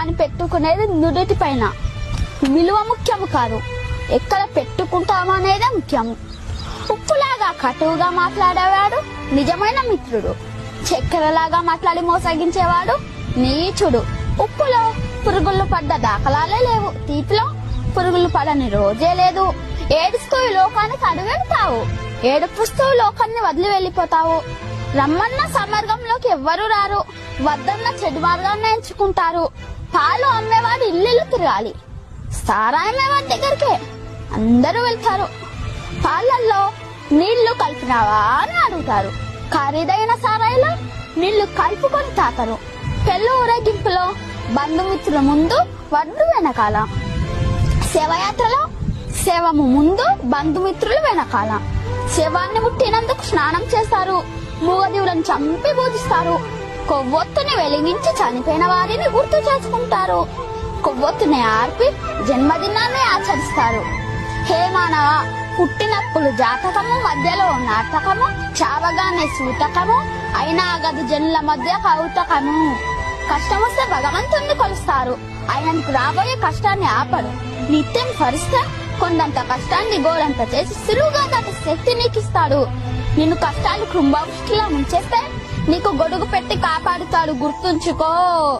కానీ పెట్టుకునేది నుదుటి పైన. విలువ ముఖ్యము కాదు, ఎక్కడ పెట్టుకుంటాము అనేదే ముఖ్యము. ఉప్పులాగా కటువుగా మాట్లాడేవాడు నిజమైన మిత్రుడు. చక్కెరలాగా మాట్లాడి మోసగించేవాడు నీచుడు. ఉప్పులో పురుగులు పడ్డ దాఖలాలే లేవు, తీపిలో పురుగులు పడని రోజే లేదు. ఏడుస్తూ ఈ లోకానికి అడుగెడతావు, ఏడుపుస్తూ లోకాన్ని వదిలి వెళ్ళిపోతావు. రమ్మన్న సమర్గంలోకి ఎవ్వరూ రారు, వద్దన్న చెడు మార్గాన్ని ఎంచుకుంటారు. పాలు అమ్మేవాడు ఇల్లు తిరగాలి, సారాయమేవాడి దగ్గరికే అందరూ వెళ్తారు. పాలల్లో నీళ్లు కలిపినావా అని అడుగుతారు, ఖరీదైన సారాయిలో నీళ్లు కలుపుకొని తాకరు. పెళ్లి ఊరేగింపులో బంధుమిత్రుల ముందు వడ్డు వెనకాల, శవయాత్రలో శవము ముందు బంధుమిత్రులు వెనకాల. శవాన్ని ముట్టినందుకు స్నానం చేస్తారు, మూగజీవులను చంపి పూజిస్తారు. కొవ్వొత్తుని వెలిగించి చనిపోయిన వారిని గుర్తు చేసుకుంటారు. కొవ్వొత్తుని ఆర్పి జన్మదినాన్ని ఆచరిస్తారు. హే మానవ, పుట్టినప్పుడు జాతకము, మధ్యలో నాటకము, చావగానే సూతకము, అయినా గది జనుల మధ్య కౌతకము. కష్టం వస్తే భగవంతుణ్ణి కొలుస్తారు, ఆయనకు రాబోయే కష్టాన్ని ఆపడు. నిత్యం భరిస్తే కొండంత కష్టాన్ని గోడంత చేసి సులువుగా దాటి శక్తి నీకిస్తాడు. నిన్ను కష్టాలు కుంభవృష్టిలా ముంచేస్తే నీకు గొడుగు పెట్టి కాపాడుతాడు, గుర్తుంచుకో.